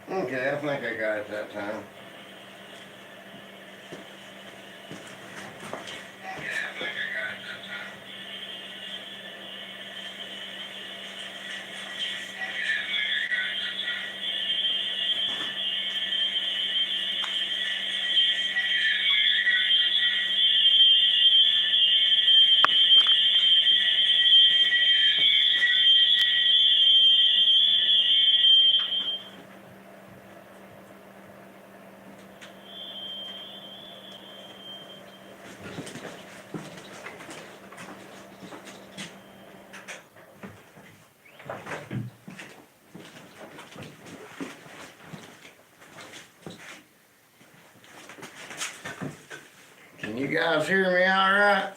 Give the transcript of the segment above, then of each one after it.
Okay, I think I got it that time. Can you guys hear me all right?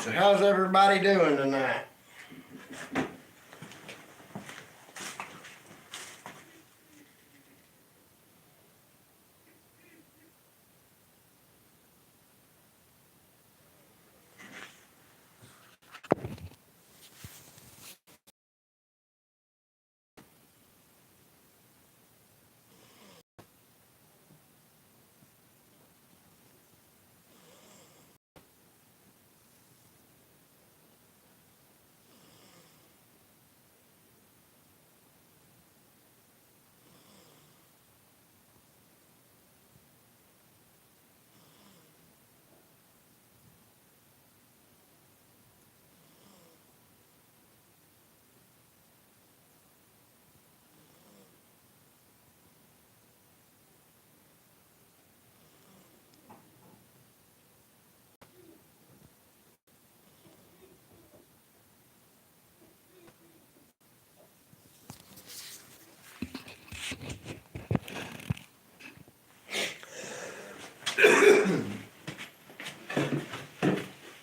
So how's everybody doing tonight?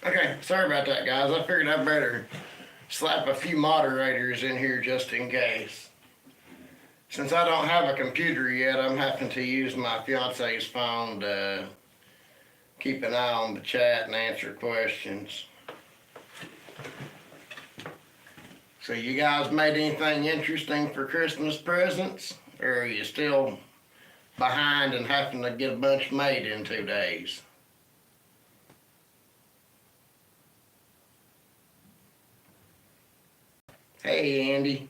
Okay, sorry about that, guys. I figured I better slap a few moderators in here just in case. Since I don't have a computer yet, I'm having to use my fiance's phone to keep an eye on the chat and answer questions. So you guys made anything interesting for Christmas presents? Or are you still behind and having to get a bunch made in 2 days? Hey, Andy.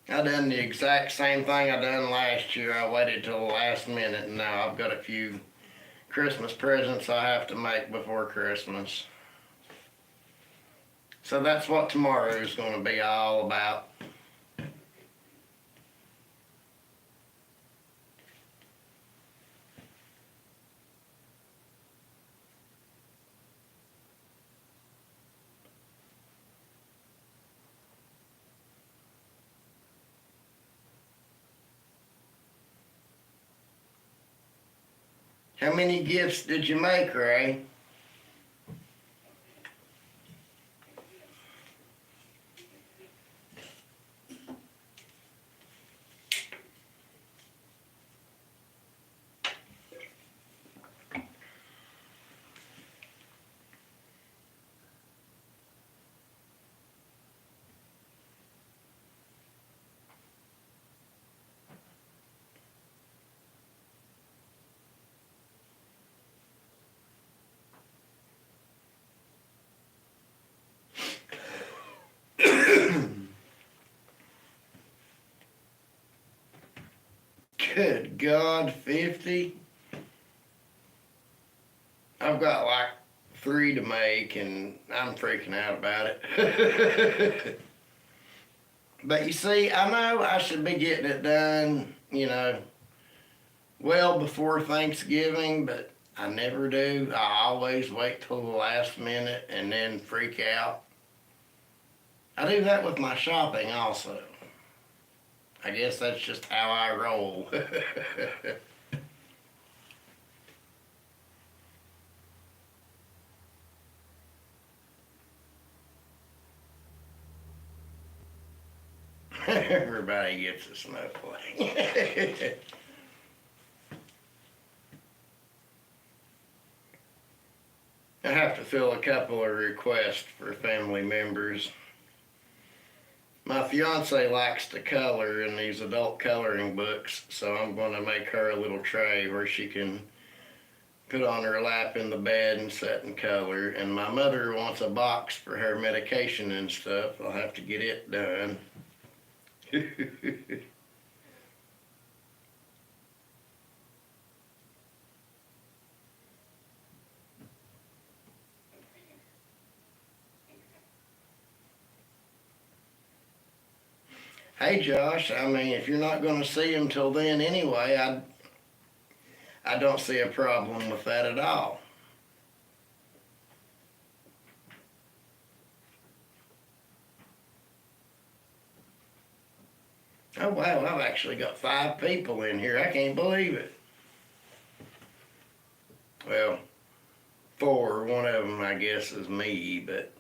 I done the exact same thing I done last year. I waited till the last minute, and now I've got a few Christmas presents I have to make before Christmas. So that's what tomorrow is going to be all about. How many gifts did you make, Ray? Good God, 50? I've got like 3 to make and I'm freaking out about it. But you see, I know I should be getting it done, well before Thanksgiving, but I never do. I always wait till the last minute and then freak out. I do that with my shopping also. I guess that's just how I roll. Everybody gets a snowflake. I have to fill a couple of requests for family members. My fiance likes to color in these adult coloring books, so I'm going to make her a little tray where she can put on her lap in the bed and sit and color. And my mother wants a box for her medication and stuff. I'll have to get it done. Hey Josh, I mean, if you're not going to see him till then anyway, I don't see a problem with that at all. Oh wow, I've actually got 5 people in here. I can't believe it. Well, 4, one of them I guess is me, but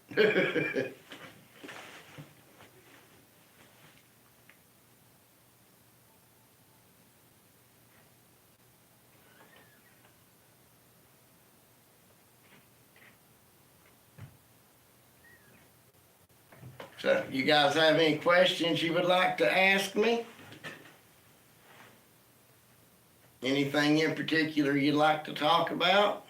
so, you guys have any questions you would like to ask me? Anything in particular you'd like to talk about?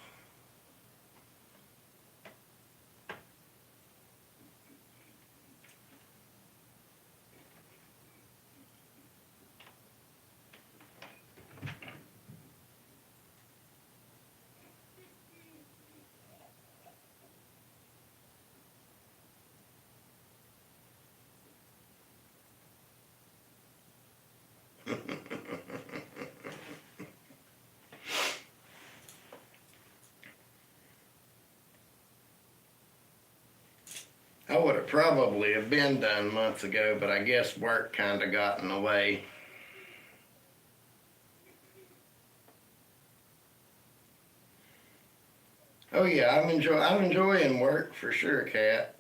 I would have probably have been done months ago, but I guess work kind of got in the way. Oh yeah, I'm enjoying work for sure, Kat.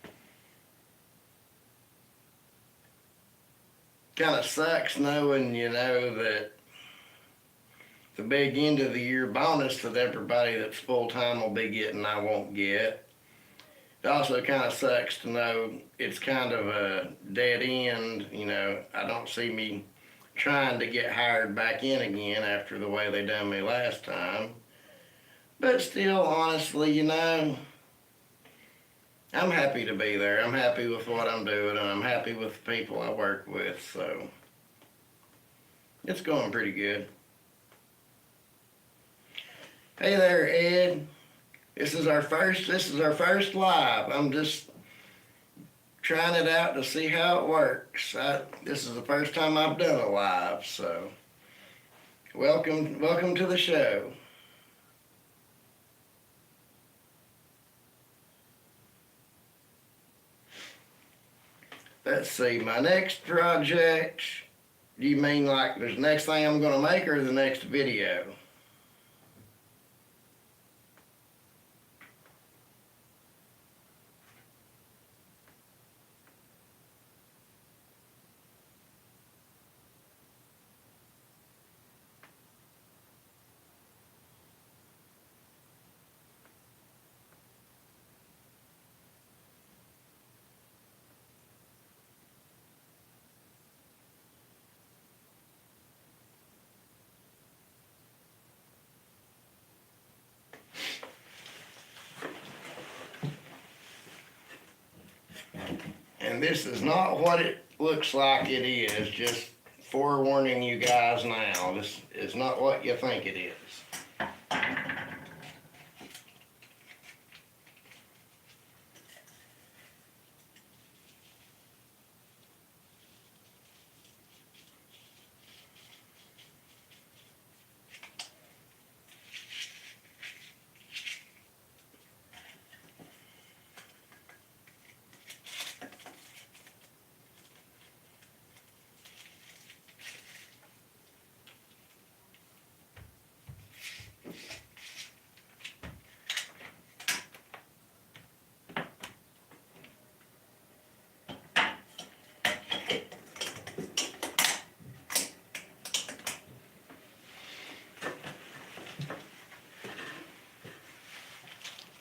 Kind of sucks knowing, that the big end of the year bonus that everybody that's full time will be getting, I won't get. It also kind of sucks to know it's kind of a dead end. I don't see me trying to get hired back in again after the way they done me last time. But still, honestly, I'm happy to be there. I'm happy with what I'm doing, and I'm happy with the people I work with, so it's going pretty good. Hey there, Ed. This is our first live. I'm just trying it out to see how it works. This is the first time I've done a live, so welcome to the show. Let's see, my next project, do you mean like the next thing I'm going to make or the next video? And this is not what it looks like it is, just forewarning you guys now, this is not what you think it is.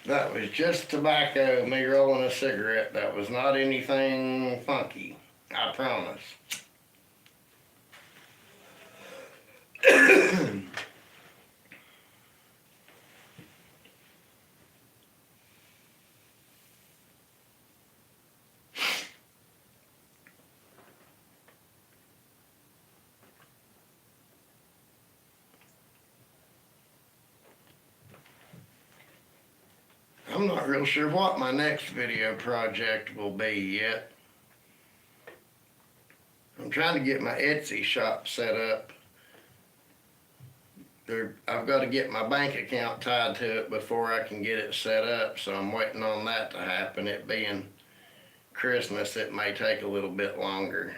That was just tobacco, me rolling a cigarette. That was not anything funky, I promise. I'm not real sure what my next video project will be yet. I'm trying to get my Etsy shop set up. I've got to get my bank account tied to it before I can get it set up, so I'm waiting on that to happen. It being Christmas, it may take a little bit longer.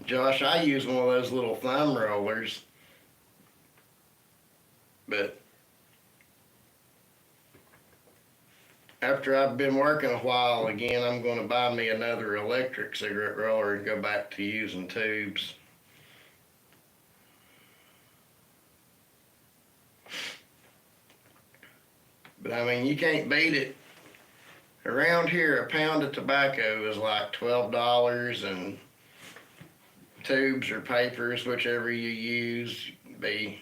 Josh, I use one of those little thumb rollers, but after I've been working a while again, I'm going to buy me another electric cigarette roller and go back to using tubes. But I mean, you can't beat it. Around here, a pound of tobacco is like $12, and tubes or papers, whichever you use, be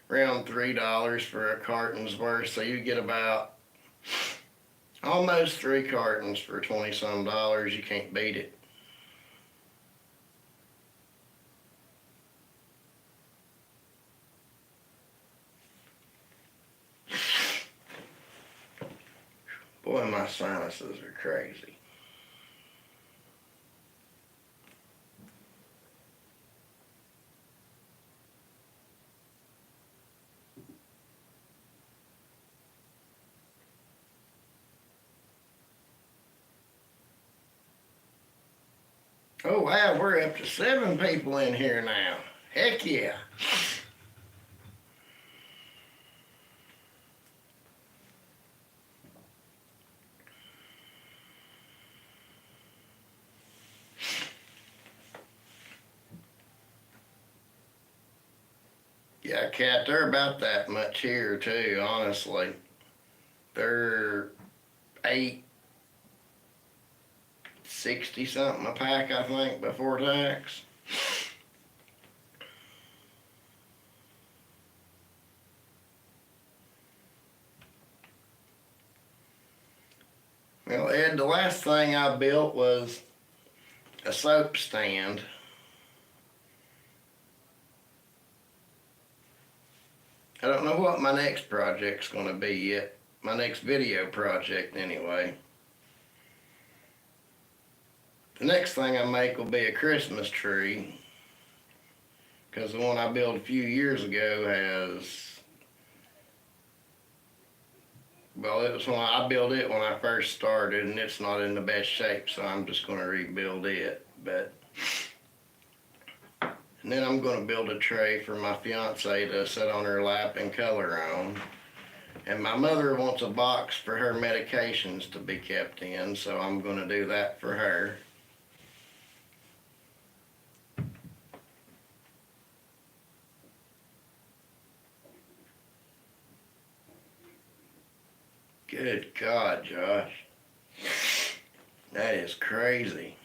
around $3 for a carton's worth. So you get about almost 3 cartons for 20-some dollars. You can't beat it. Boy, my sinuses are crazy. Oh wow, we're up to 7 people in here now. Heck yeah. Yeah, Cat, they're about that much here too, honestly. They're $8.60 something a pack, I think, before tax. Well, Ed, the last thing I built was a soap stand. I don't know what my next project's going to be yet. My next video project, anyway. The next thing I make will be a Christmas tree, because the one I built a few years ago has, well, it was when I built it when I first started, and it's not in the best shape, so I'm just going to rebuild it. And then I'm going to build a tray for my fiance to sit on her lap and color on. And my mother wants a box for her medications to be kept in, so I'm going to do that for her. Good God, Josh. That is crazy.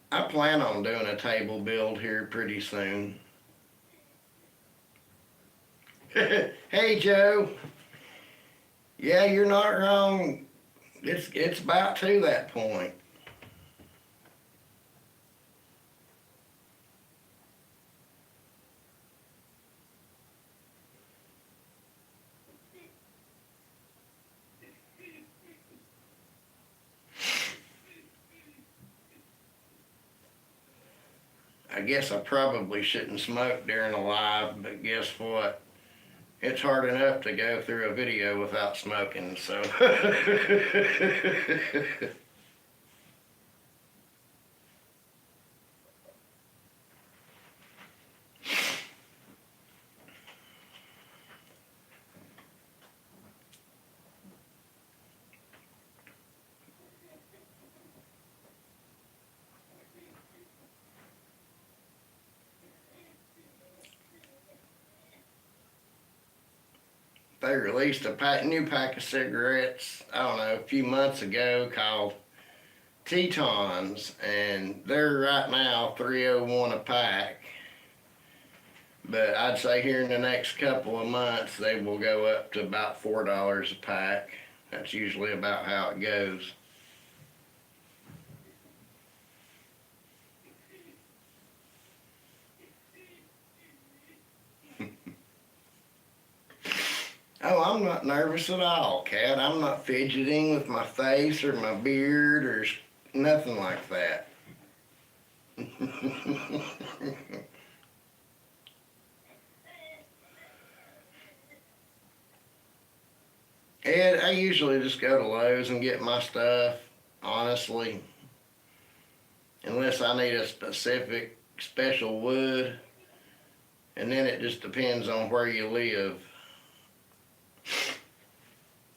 I plan on doing a table build here pretty soon. Hey Joe. Yeah, you're not wrong. It's about to that point. I guess I probably shouldn't smoke during a live, but guess what? It's hard enough to go through a video without smoking, so. They released a new pack of cigarettes, I don't know, a few months ago called Tetons, and they're right now $3.01 a pack. But I'd say here in the next couple of months they will go up to about $4 a pack. That's usually about how it goes. Oh, I'm not nervous at all, Cat. I'm not fidgeting with my face or my beard or nothing like that. Ed, I usually just go to Lowe's and get my stuff, honestly. Unless I need a specific special wood. And then it just depends on where you live.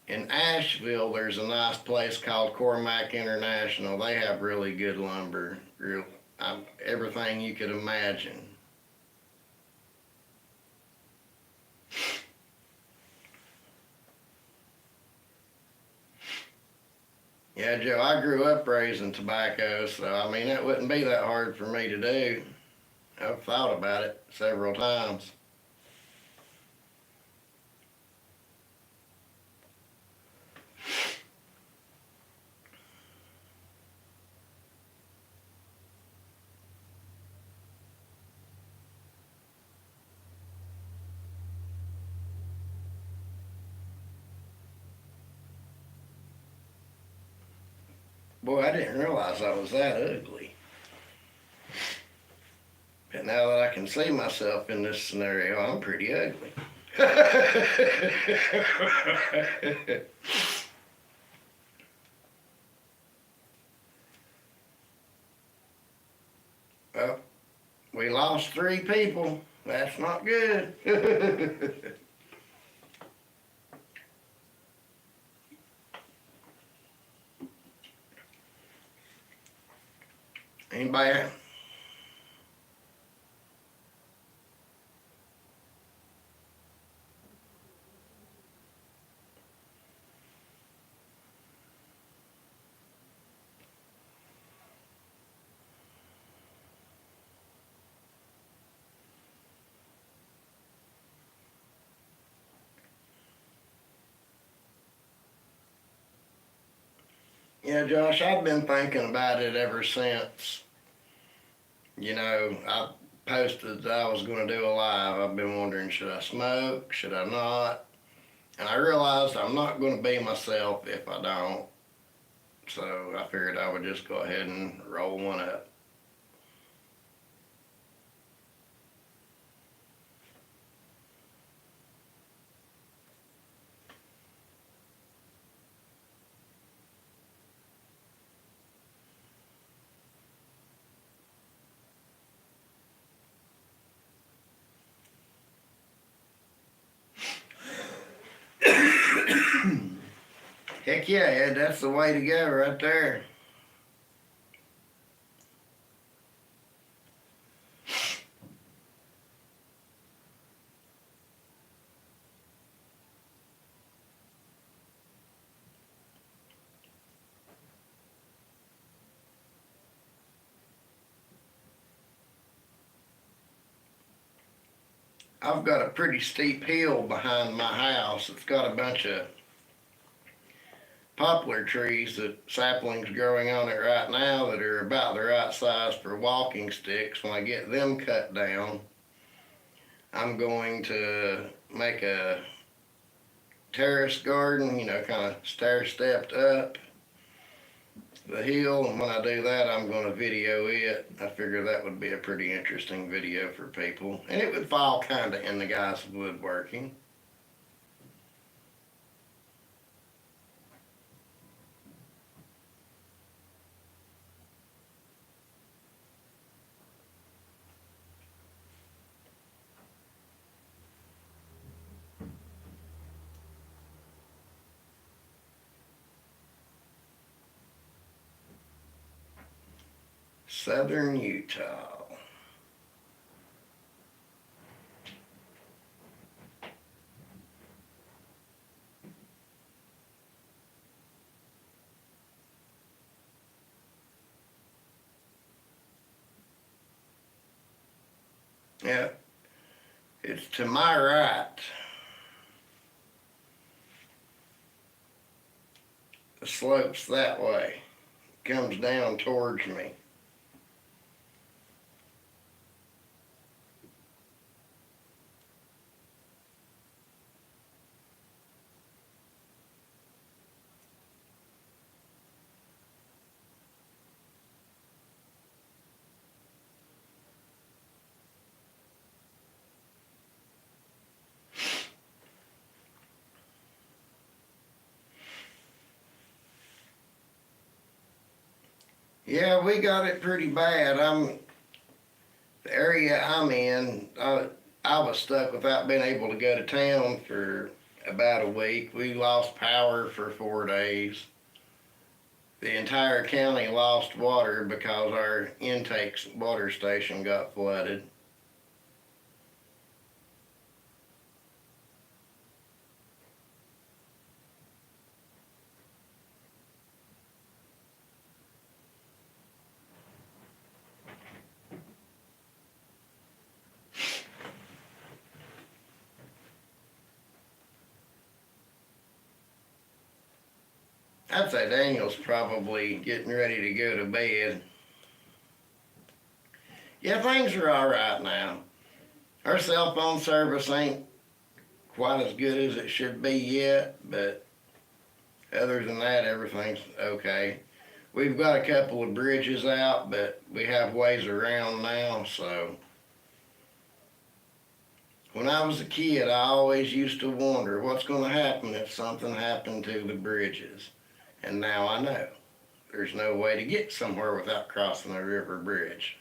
In Asheville, there's a nice place called Cormac International. They have really good lumber, everything you could imagine. Yeah, Joe, I grew up raising tobacco, so I mean, that wouldn't be that hard for me to do. I've thought about it several times. Boy, I didn't realize I was that ugly. But now that I can see myself in this scenario, I'm pretty ugly. Well, we lost 3 people. That's not good. Anybody? Yeah, Josh, I've been thinking about it ever since, I posted that I was going to do a live. I've been wondering, should I smoke? Should I not? And I realized I'm not going to be myself if I don't. So I figured I would just go ahead and roll one up. Heck yeah, Ed, that's the way to go right there. I've got a pretty steep hill behind my house. It's got a bunch of poplar trees, that saplings growing on it right now that are about the right size for walking sticks. When I get them cut down, I'm going to make a terrace garden, kind of stair stepped up the hill. And when I do that, I'm going to video it. I figure that would be a pretty interesting video for people. And it would fall kind of in the guy's woodworking. Southern Utah. Yeah, it's to my right. The slope's that way. Comes down towards me. Yeah, we got it pretty bad. The area I'm in. I was stuck without being able to go to town for about a week. We lost power for 4 days. The entire county lost water because our intake water station got flooded. I'd say Daniel's probably getting ready to go to bed. Yeah, things are all right now. Our cell phone service ain't quite as good as it should be yet, but other than that, everything's okay. We've got a couple of bridges out, but we have ways around now, so. When I was a kid, I always used to wonder what's going to happen if something happened to the bridges. And now I know. There's no way to get somewhere without crossing a river bridge.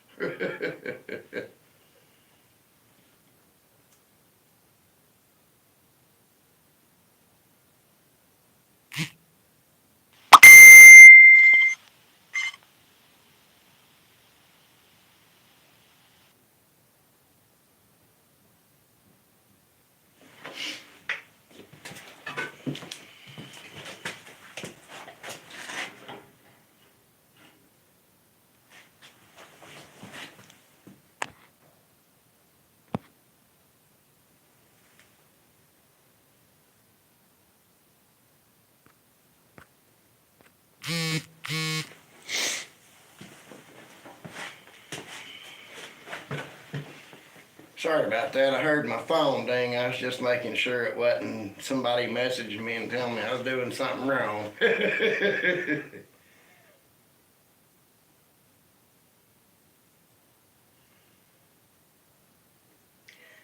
Sorry about that. I heard my phone ding. I was just making sure it wasn't somebody messaging me and telling me I was doing something wrong.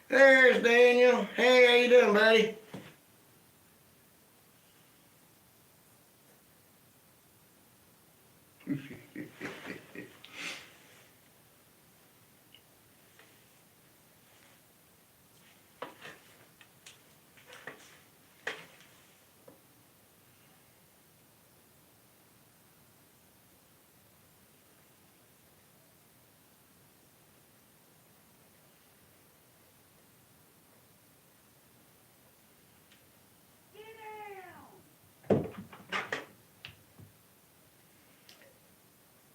There's Daniel. Hey, how you doing, buddy?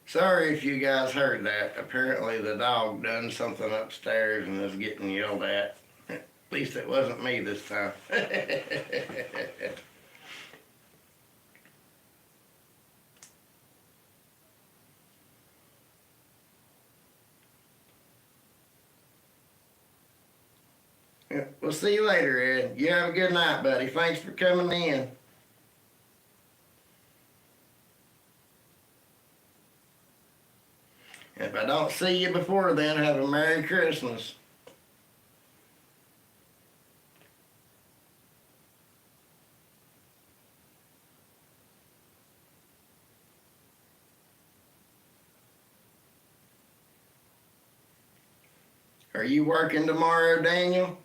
Sorry if you guys heard that. Apparently the dog done something upstairs and is getting yelled at. At least it wasn't me this time. Yeah, we'll see you later, Ed. You have a good night, buddy. Thanks for coming in. If I don't see you before then, have a Merry Christmas. Are you working tomorrow, Daniel?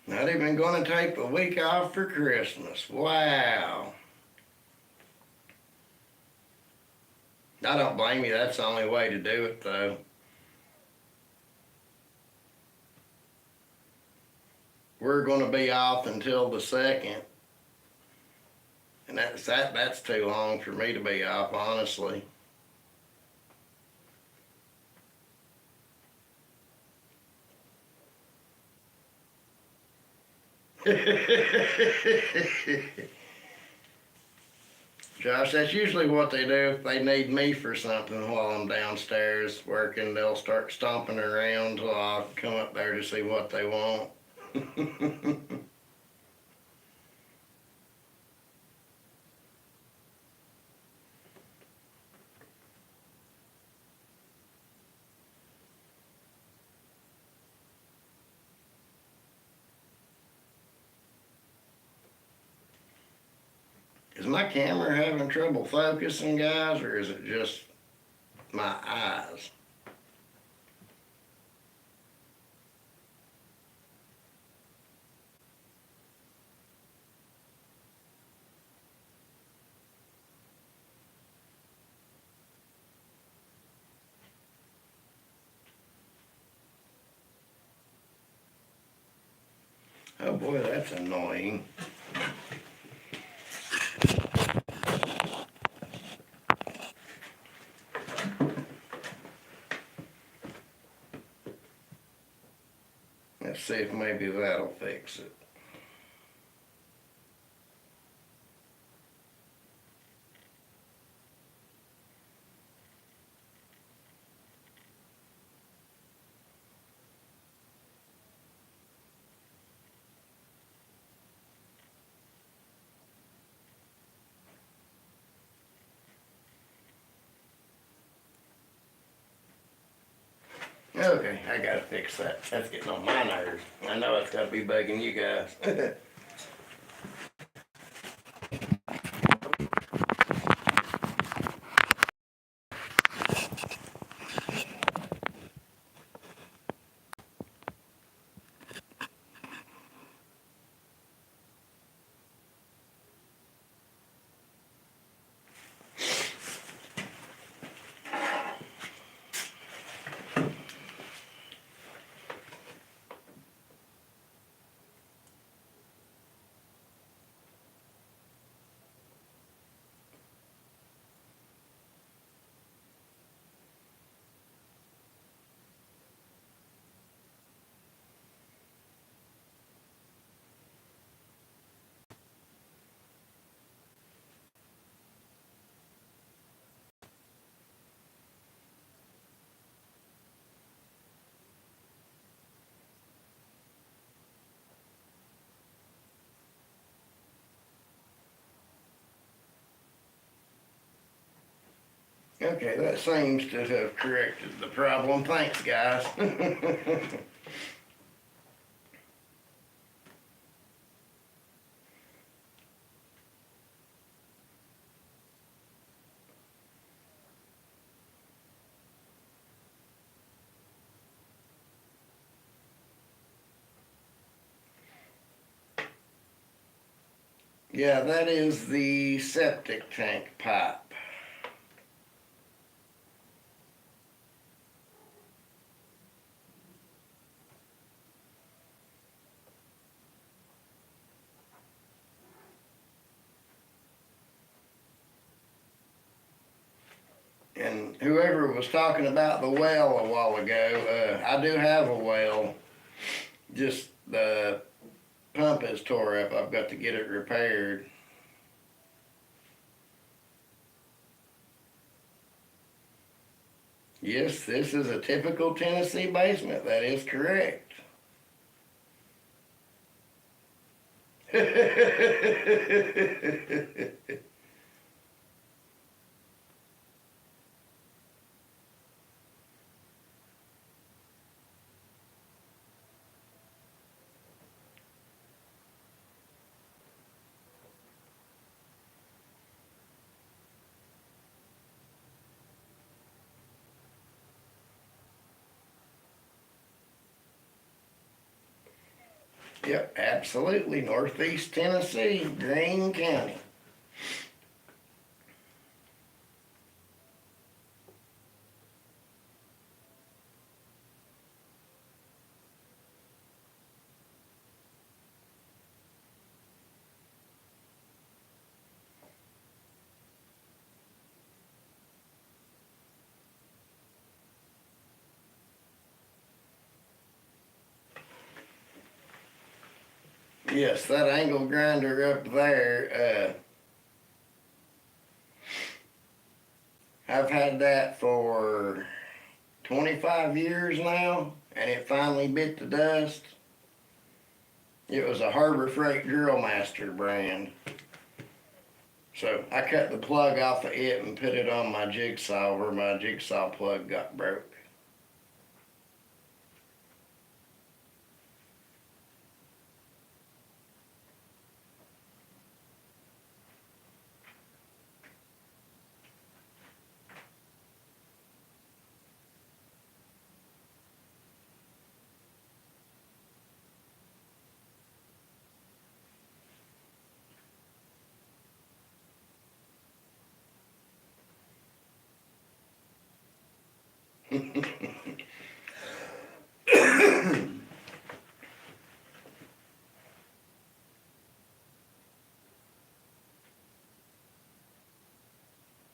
Not even going to take a week off for Christmas. Wow. I don't blame you. That's the only way to do it, though. We're going to be off until the 2nd. And that's too long for me to be off, honestly. Josh, that's usually what they do. If they need me for something while I'm downstairs working, they'll start stomping around till I'll come up there to see what they want. Is my camera having trouble focusing, guys, or is it just my eyes? Oh boy, that's annoying. Let's see if maybe that'll fix it. Okay, I gotta fix that. That's getting on my nerves. I know it's gotta be bugging you guys. Okay, that seems to have corrected the problem. Thanks, guys. Yeah, that is the septic tank pipe. And whoever was talking about the well a while ago, I do have a well. Just the pump is tore up. I've got to get it repaired. Yes, this is a typical Tennessee basement. That is correct. Yep, absolutely. Northeast Tennessee, Greene County. Yes, that angle grinder up there, I've had that for 25 years now, and it finally bit the dust. It was a Harbor Freight Drill Master brand. So I cut the plug off of it and put it on my jigsaw where my jigsaw plug got broke.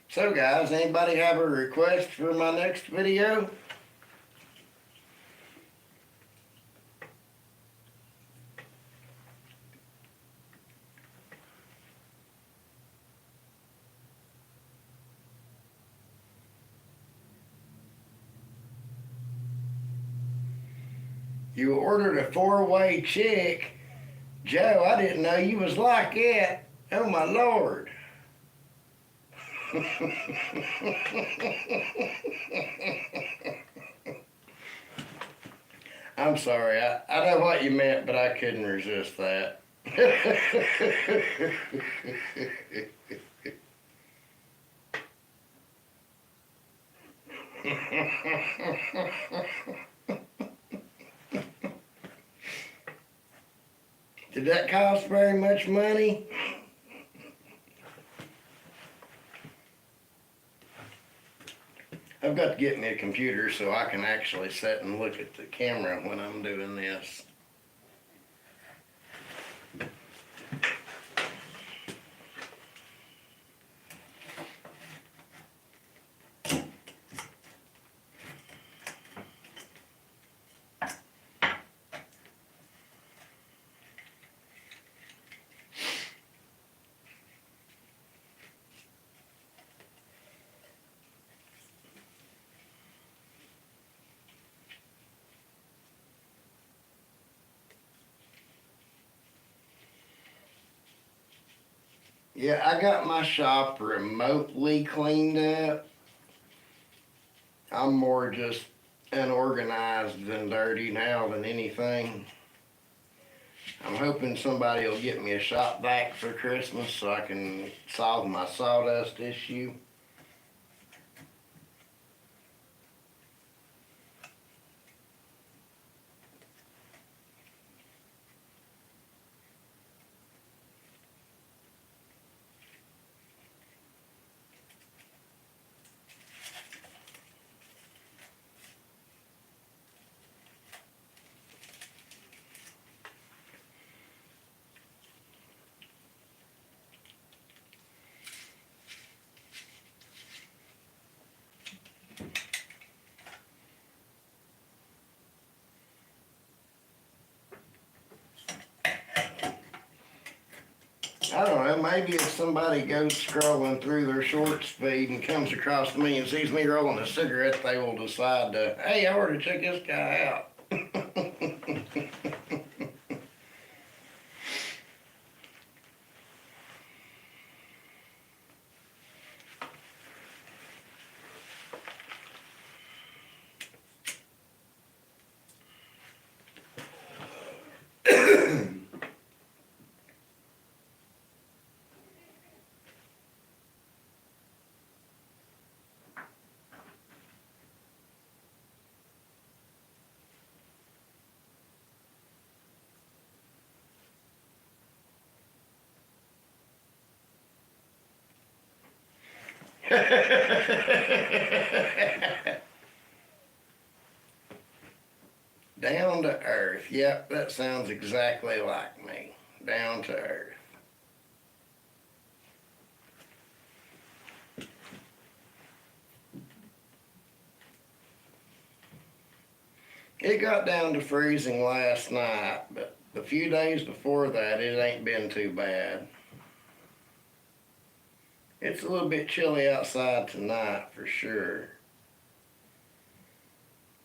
So guys, anybody have a request for my next video? You ordered a 4-way chick. Joe, I didn't know you was like that. Oh my Lord. I'm sorry, I know what you meant, but I couldn't resist that. Did that cost very much money? I've got to get me a computer so I can actually sit and look at the camera when I'm doing this. Yeah, I got my shop remotely cleaned up. I'm more just unorganized and dirty now than anything. I'm hoping somebody will get me a shop vac for Christmas so I can solve my sawdust issue. Well, maybe if somebody goes scrolling through their shorts feed and comes across me and sees me rolling a cigarette, they will decide to, hey, I ought to check this guy out. Down to earth. Yep, that sounds exactly like me. Down to earth. It got down to freezing last night, but the few days before that, it ain't been too bad. It's a little bit chilly outside tonight for sure.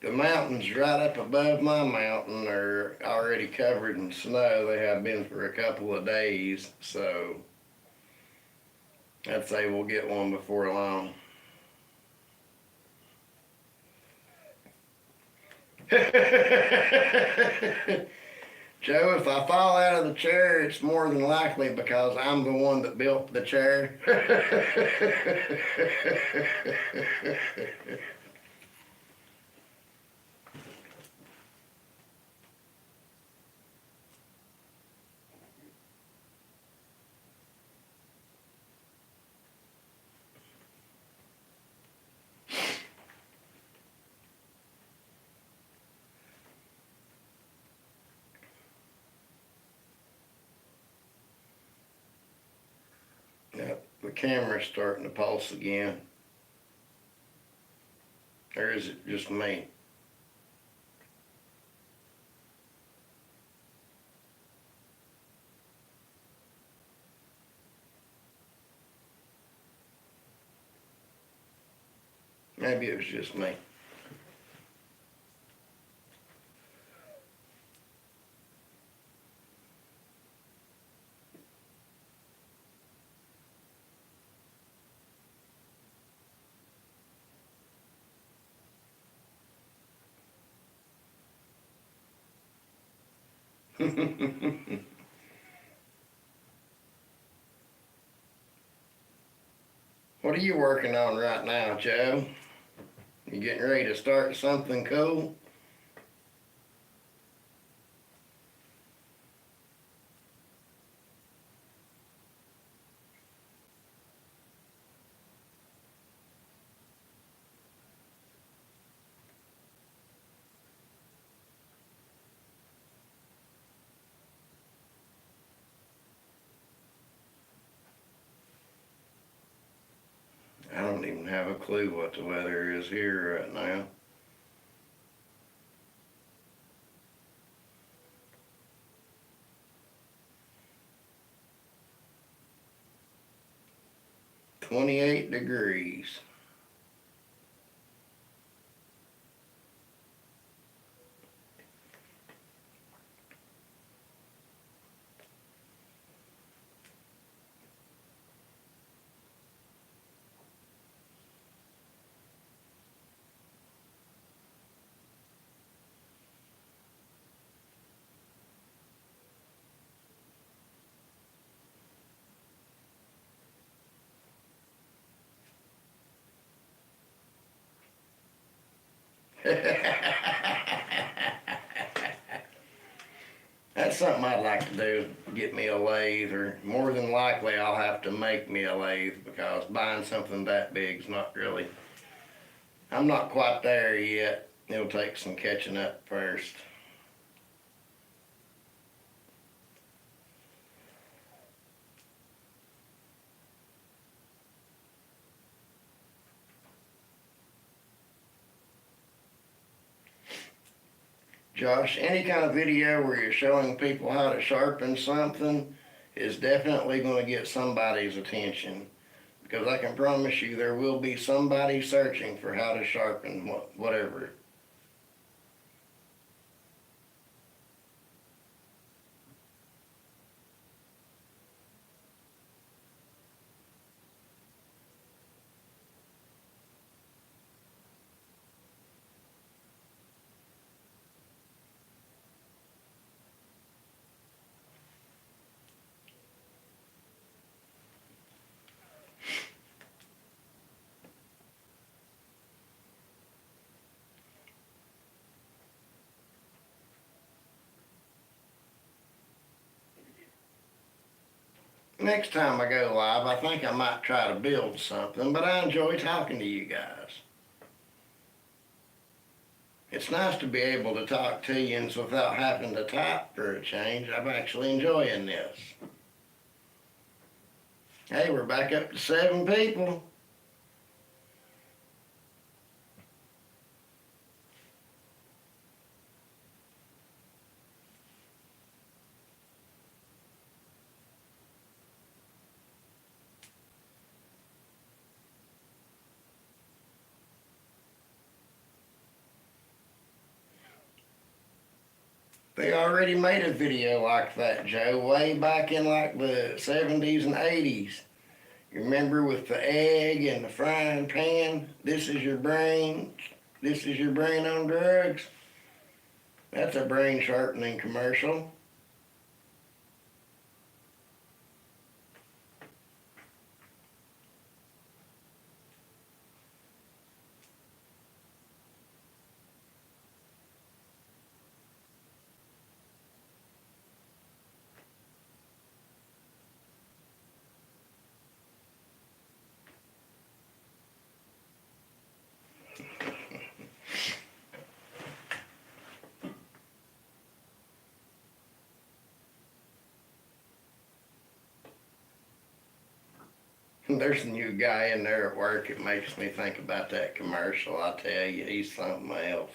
The mountains right up above my mountain are already covered in snow. They have been for a couple of days, so I'd say we'll get one before long. Joe, if I fall out of the chair, it's more than likely because I'm the one that built the chair. Yep, the camera's starting to pulse again. Or is it just me? Maybe it was just me. What are you working on right now, Joe? You getting ready to start something cool? I don't even have a clue what the weather is here right now. $28 degrees. That's something I'd like to do, get me a lathe, or more than likely I'll have to make me a lathe because buying something that big is not really, I'm not quite there yet. It'll take some catching up first. Josh, any kind of video where you're showing people how to sharpen something is definitely going to get somebody's attention. Because I can promise you there will be somebody searching for how to sharpen whatever. Next time I go live, I think I might try to build something, but I enjoy talking to you guys. It's nice to be able to talk to you without having to type for a change. I'm actually enjoying this. Hey, we're back up to 7 people. They already made a video like that, Joe, way back in like the 70s and 80s. You remember with the egg and the frying pan? This is your brain. This is your brain on drugs. That's a brain sharpening commercial. There's a new guy in there at work. It makes me think about that commercial. I tell you, he's something else.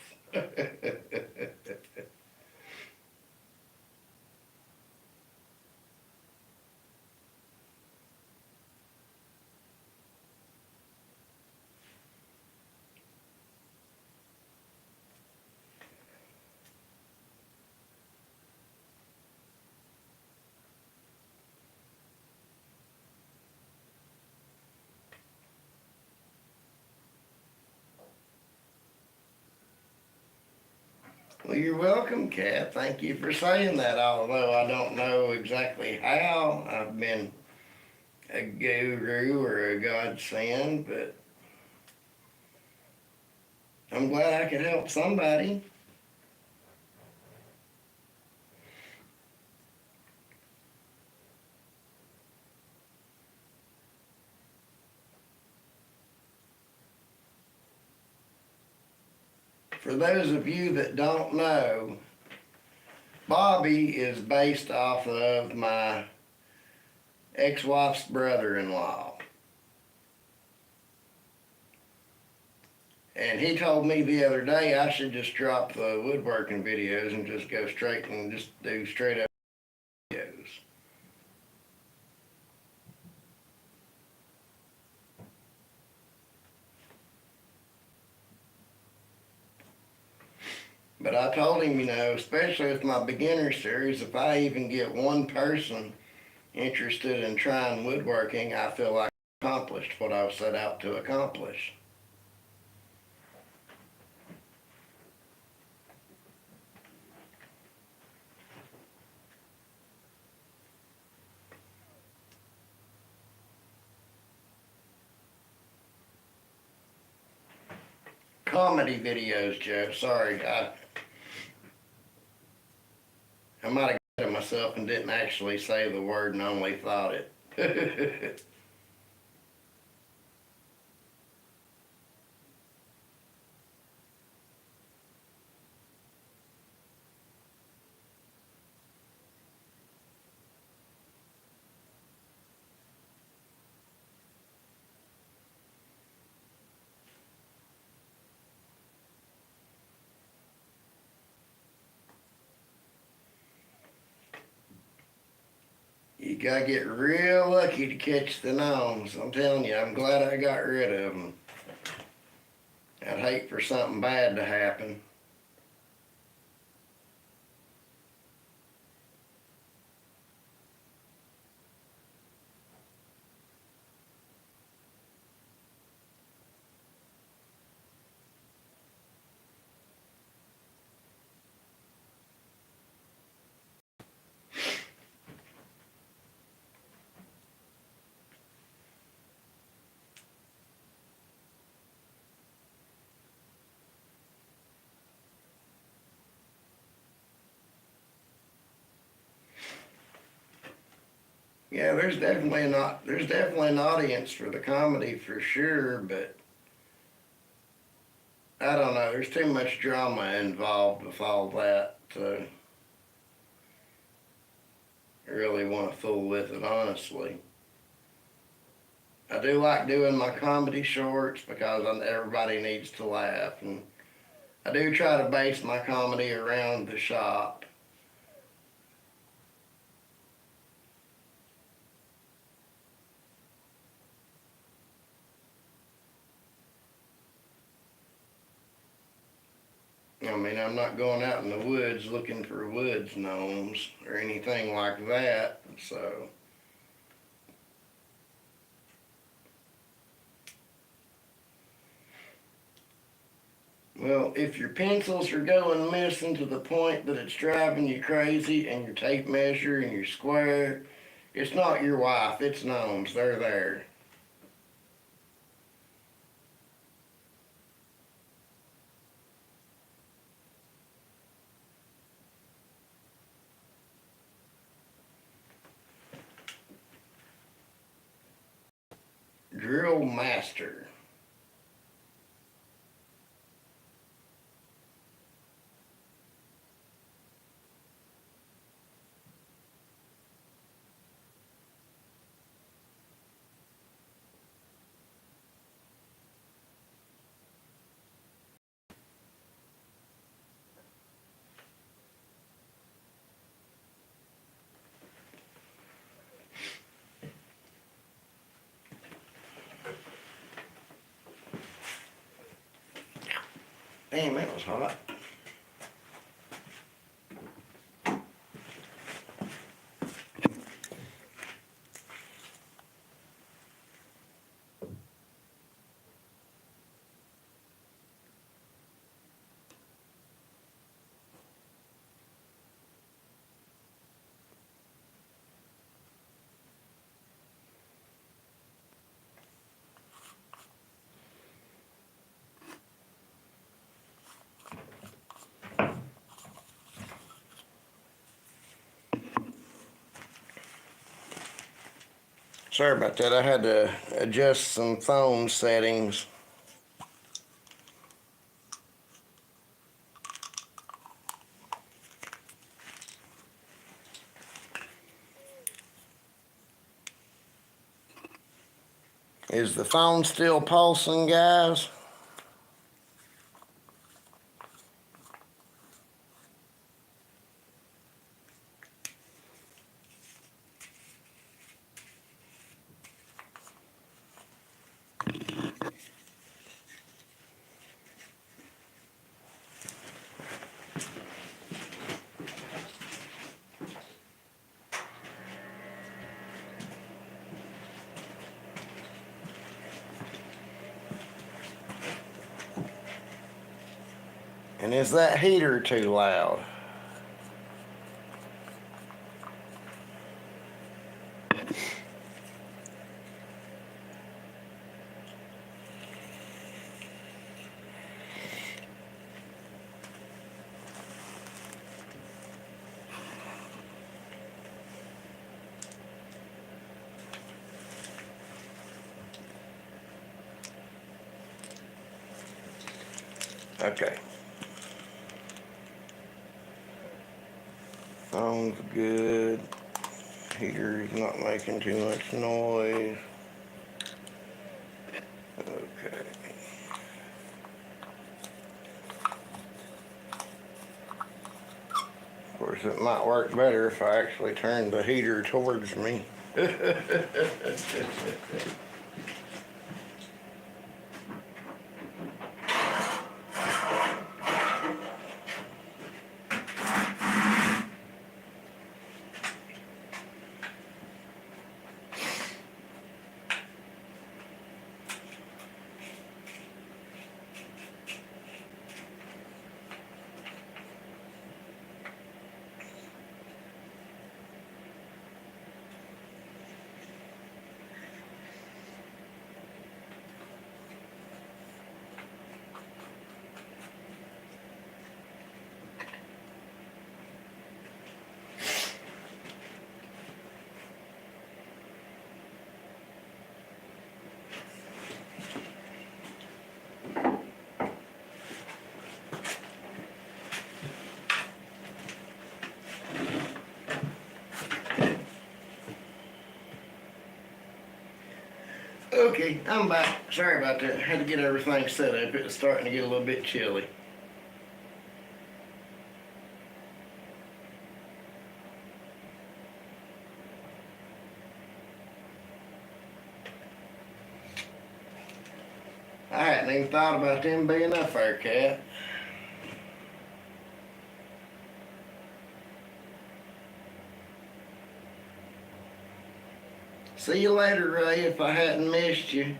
Well, you're welcome, Kat. Thank you for saying that, although I don't know exactly how I've been a guru or a godsend, but I'm glad I could help somebody. For those of you that don't know, Bobby is based off of my ex-wife's brother-in-law. And he told me the other day I should just drop the woodworking videos and just go straight and just do straight up videos. But I told him, especially with my beginner series, if I even get one person interested in trying woodworking, I feel like I accomplished what I was set out to accomplish. Comedy videos, Joe. Sorry, I might have got it myself and didn't actually say the word and only thought it. You gotta get real lucky to catch the gnomes. I'm telling you, I'm glad I got rid of them. I'd hate for something bad to happen. Yeah, there's definitely an audience for the comedy for sure, but I don't know, there's too much drama involved with all that to really want to fool with it, honestly. I do like doing my comedy shorts because everybody needs to laugh, and I do try to base my comedy around the shop. I mean, I'm not going out in the woods looking for woods gnomes or anything like that, so. Well, if your pencils are going missing to the point that it's driving you crazy and your tape measure and your square, it's not your wife, it's gnomes. They're there. Drill master. Damn, that was hot. Sorry about that. I had to adjust some phone settings. Is the phone still pulsing, guys? And is that heater too loud? Okay. Phone's good. Heater's not making too much noise. Okay. Of course, works. It might work better if I actually turn the heater towards me. Okay, I'm back. Sorry about that. Had to get everything set up. It was starting to get a little bit chilly. I hadn't even thought about them being up there, Cat. See you later, Ray, if I hadn't missed you.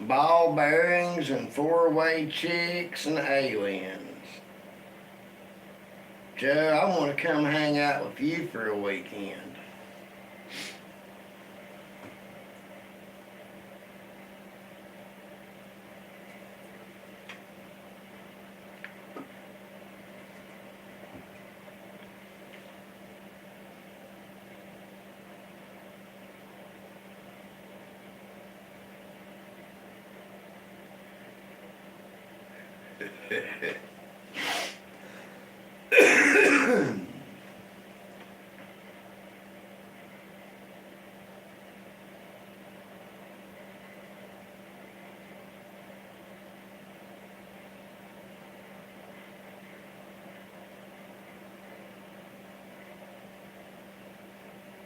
Ball bearings and four-way chicks and aliens. Joe, I want to come hang out with you for a weekend.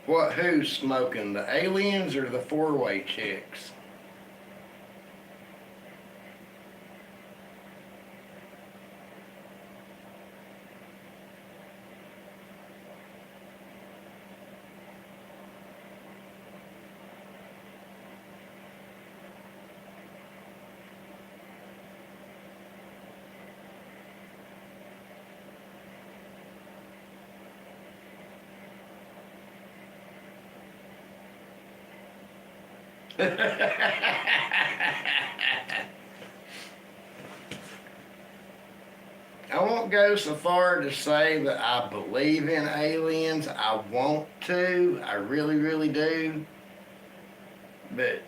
What, who's smoking? The aliens or the four-way chicks? I won't go so far to say that I believe in aliens. I want to. I really, really do. But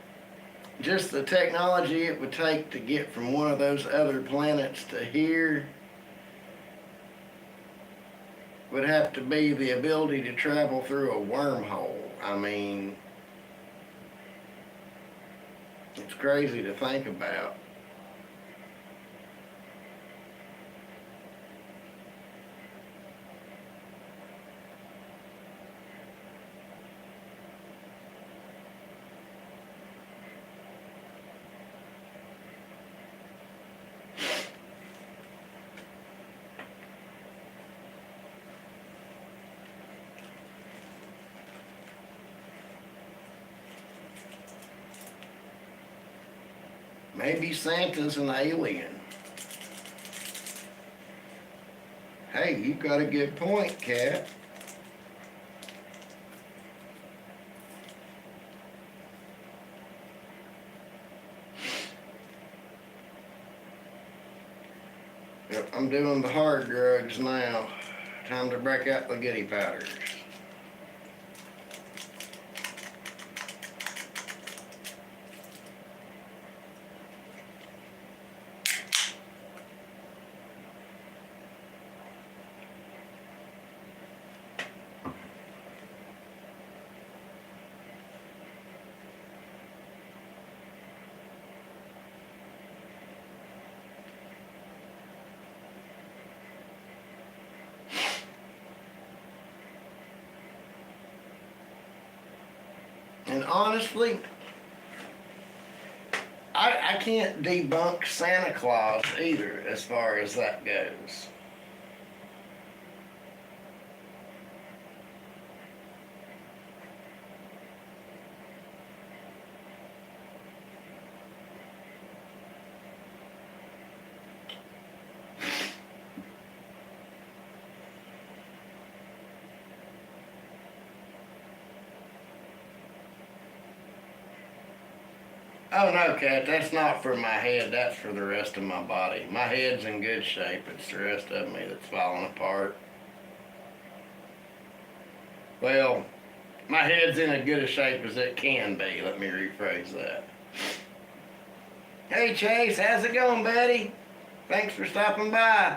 just the technology it would take to get from one of those other planets to here would have to be the ability to travel through a wormhole. I mean, it's crazy to think about. Maybe Santa's an alien. Hey, you got a good point, Cat. Yep, I'm doing the hard drugs now. Time to break out the goody powders. And honestly, I can't debunk Santa Claus either as far as that goes. Oh no, Cat, that's not for my head, that's for the rest of my body. My head's in good shape, it's the rest of me that's falling apart. Well, my head's in as good a shape as it can be, let me rephrase that. Hey Chase, how's it going, buddy? Thanks for stopping by.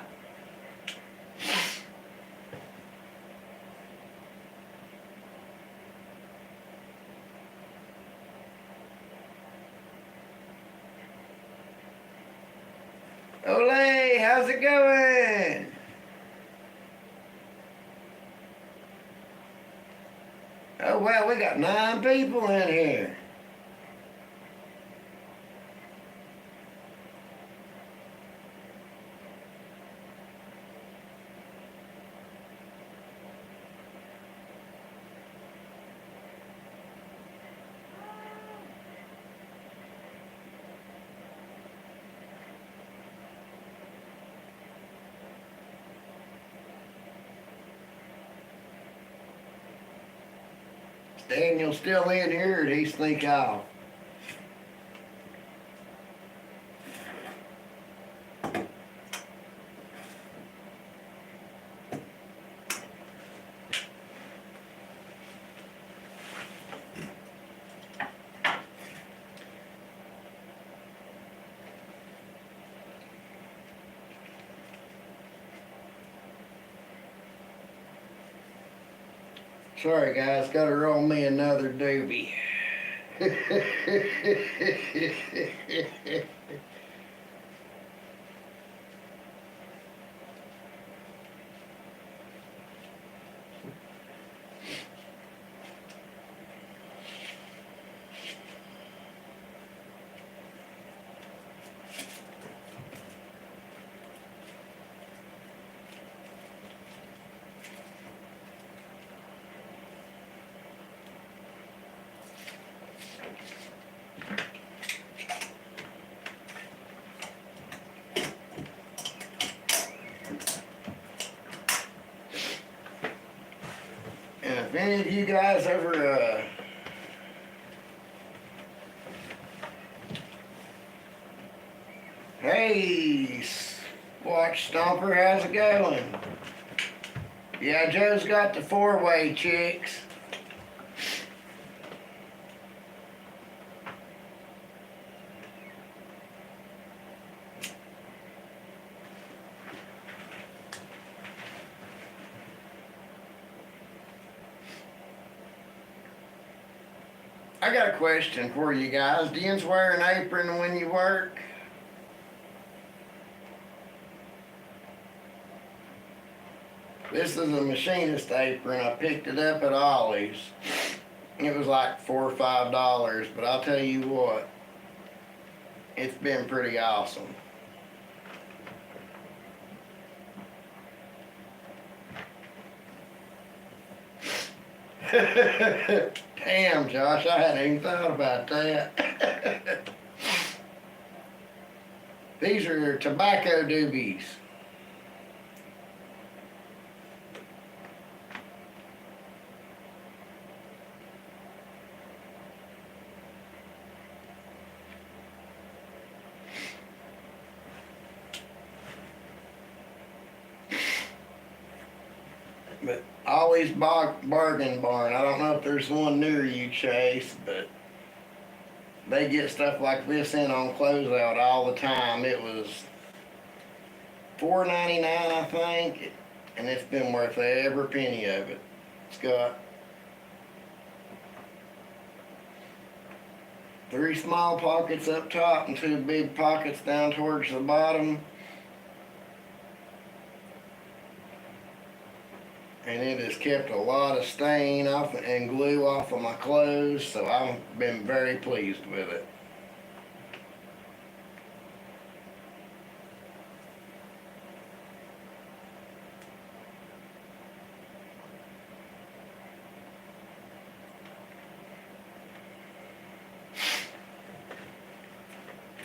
Ole, how's it going? Oh wow, we got 9 people in here. Daniel still in here or did he sneak off? Sorry guys, gotta roll me another doobie. And if any of you guys ever hey, Watch Stomper, how's it going? Yeah, Joe's got the 4-way chicks. I got a question for you guys. Do you wear an apron when you work? This is a machinist apron. I picked it up at Ollie's. It was like $4 or $5, but I'll tell you what, it's been pretty awesome. Damn, Josh, I hadn't even thought about that. These are tobacco doobies. But Ollie's Bargain Barn, I don't know if there's one near you, Chase, but they get stuff like this in on closeout all the time. It was $4.99, I think, and it's been worth every penny of it. It's got 3 small pockets up top and 2 big pockets down towards the bottom. And it has kept a lot of stain off and glue off of my clothes, so I've been very pleased with it.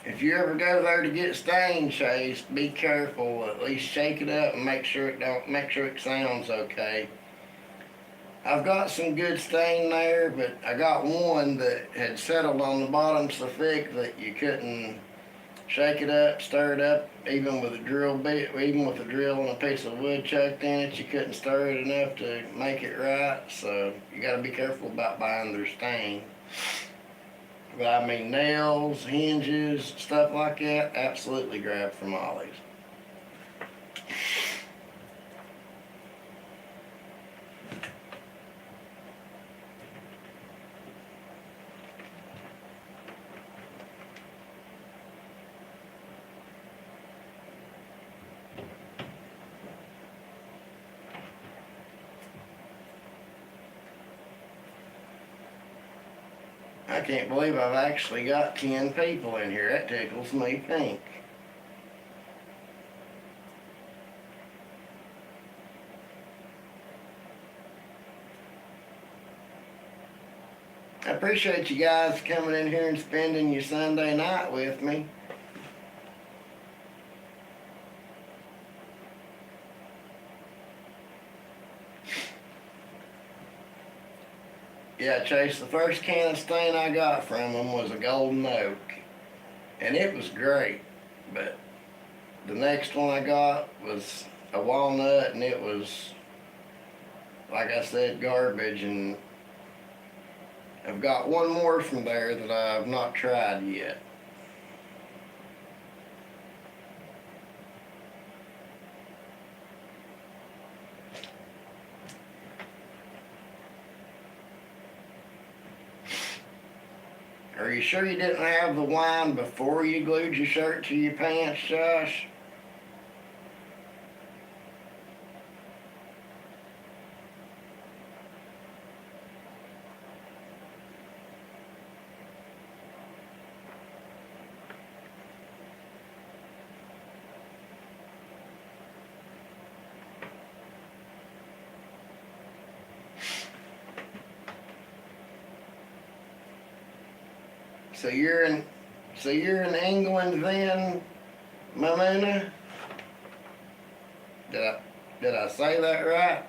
If you ever go there to get stain chased, be careful. At least shake it up and make sure it sounds okay. I've got some good stain there, but I got one that had settled on the bottom so thick that you couldn't shake it up, stir it up, even with a drill and a piece of wood chucked in it, you couldn't stir it enough to make it right. So you got to be careful about buying their stain. But I mean, nails, hinges, stuff like that, absolutely grab from Ollie's. I can't believe I've actually got 10 people in here. That tickles me pink. I appreciate you guys coming in here and spending your Sunday night with me. Yeah, Chase, the first can of stain I got from them was a golden oak, and it was great, but the next one I got was a walnut, and it was, like I said, garbage, and I've got one more from there that I've not tried yet. Are you sure you didn't have the wine before you glued your shirt to your pants, Josh? So you're in England then, Mamuna? Did I say that right?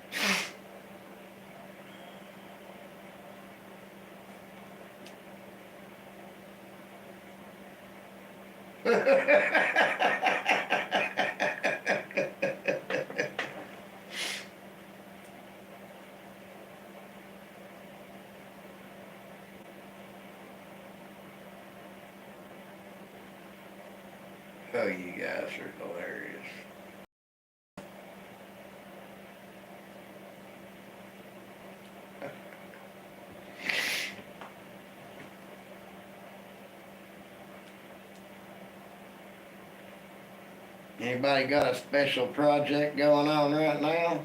Oh, you guys are hilarious. Anybody got a special project going on right now?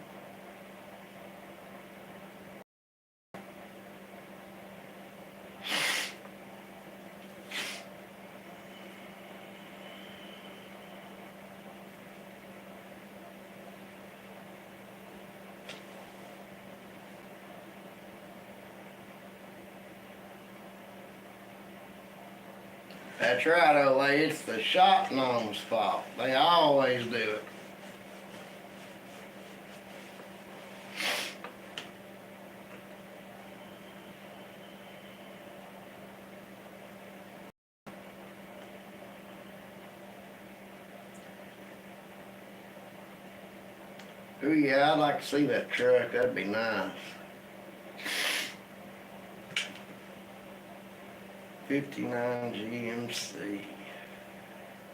That's right, Olay. It's the shop gnome's fault. They always do it. Ooh, yeah, I'd like to see that truck. That'd be nice. 59 GMC.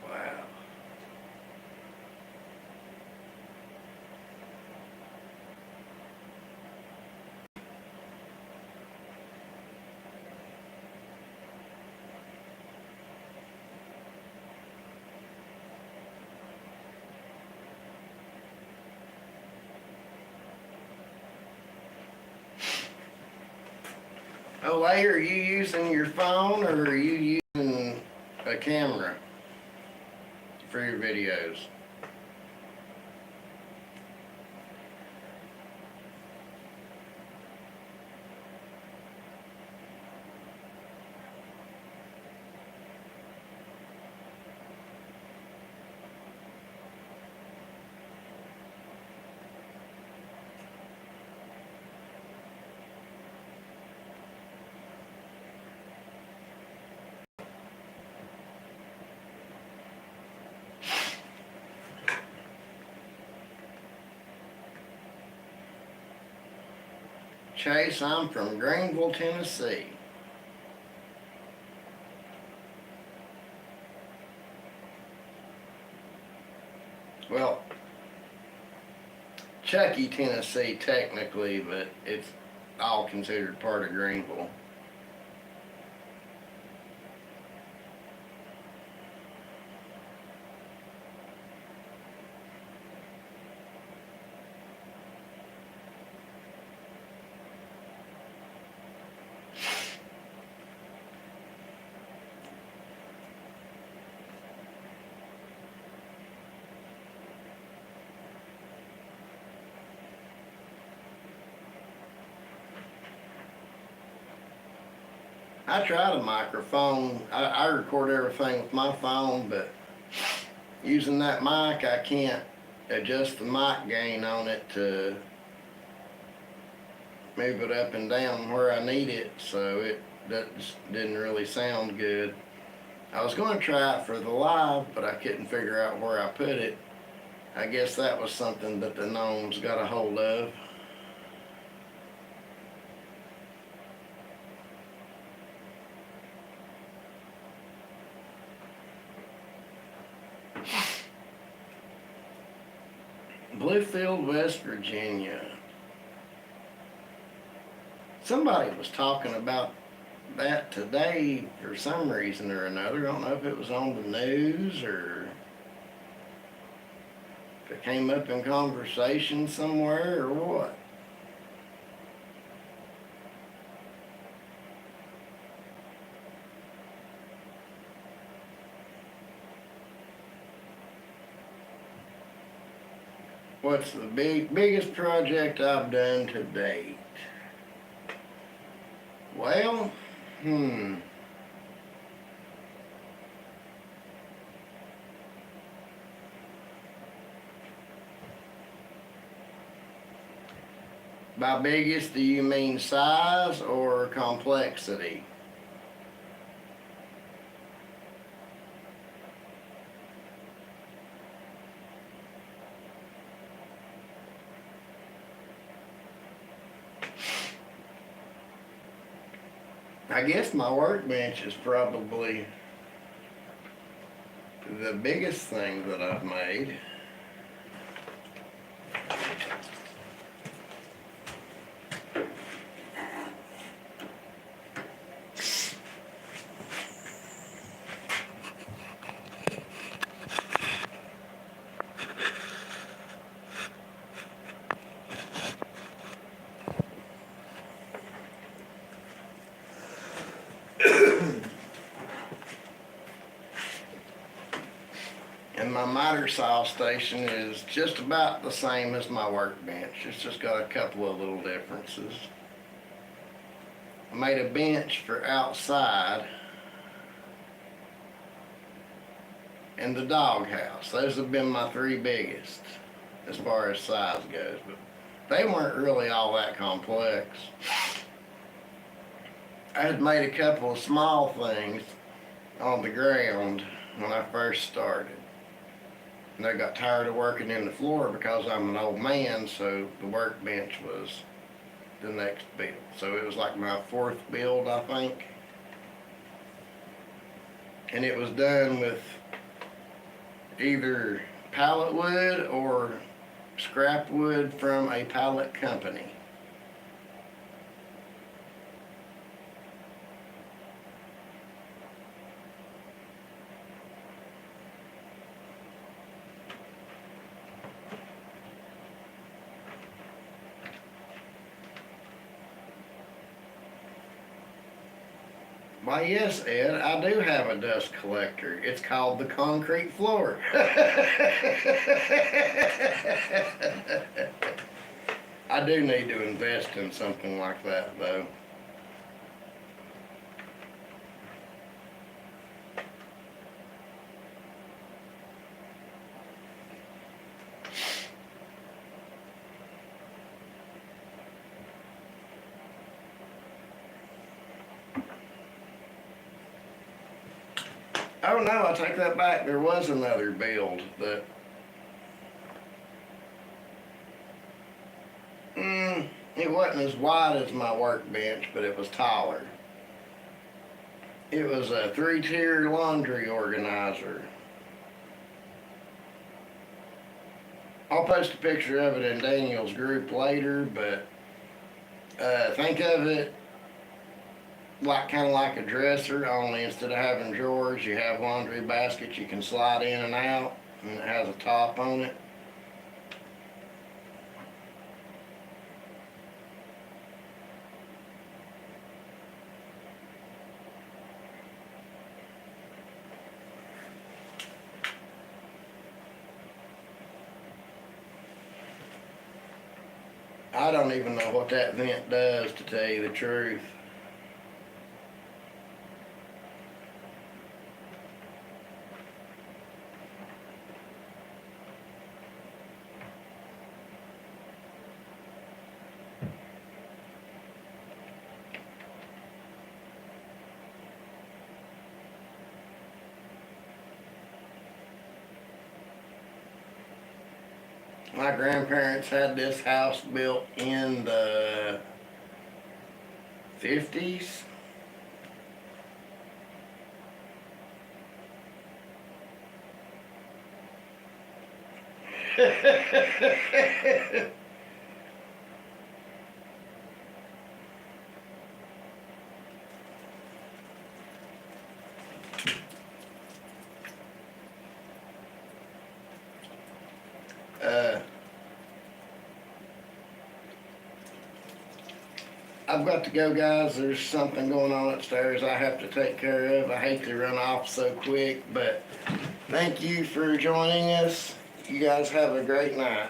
Wow. Oh, hey, are you using your phone or are you using a camera for your videos? Chase, I'm from Greenville, Tennessee. Well, Chuckey, Tennessee, technically, but it's all considered part of Greenville. I tried a microphone. I record everything with my phone, but using that mic, I can't adjust the mic gain on it to move it up and down where I need it, so it didn't really sound good. I was going to try it for the live, but I couldn't figure out where I put it. I guess that was something that the gnomes got a hold of. Bluefield, West Virginia. Somebody was talking about that today for some reason or another. I don't know if it was on the news or if it came up in conversation somewhere or what. What's the biggest project I've done to date? Well, by biggest, do you mean size or complexity? I guess my workbench is probably the biggest thing that I've made. And my miter saw station is just about the same as my workbench. It's just got a couple of little differences. I made a bench for outside and the doghouse. Those have been my three biggest as far as size goes, but they weren't really all that complex. I had made a couple of small things on the ground when I first started. And they got tired of working in the floor because I'm an old man, so the workbench was the next build. So it was like my fourth build, I think. And it was done with either pallet wood or scrap wood from a pallet company. Why, yes, Ed, I do have a dust collector. It's called the concrete floor. I do need to invest in something like that, though. Oh no, I take that back. There was another build that it wasn't as wide as my workbench, but it was taller. It was a 3-tier laundry organizer. I'll post a picture of it in Daniel's group later, but think of it like kind of like a dresser, only instead of having drawers, you have laundry baskets you can slide in and out, and it has a top on it. I don't even know what that vent does, to tell you the truth. My grandparents had this house built in the 50s. I've got to go, guys. There's something going on upstairs I have to take care of. I hate to run off so quick, but thank you for joining us. You guys have a great night.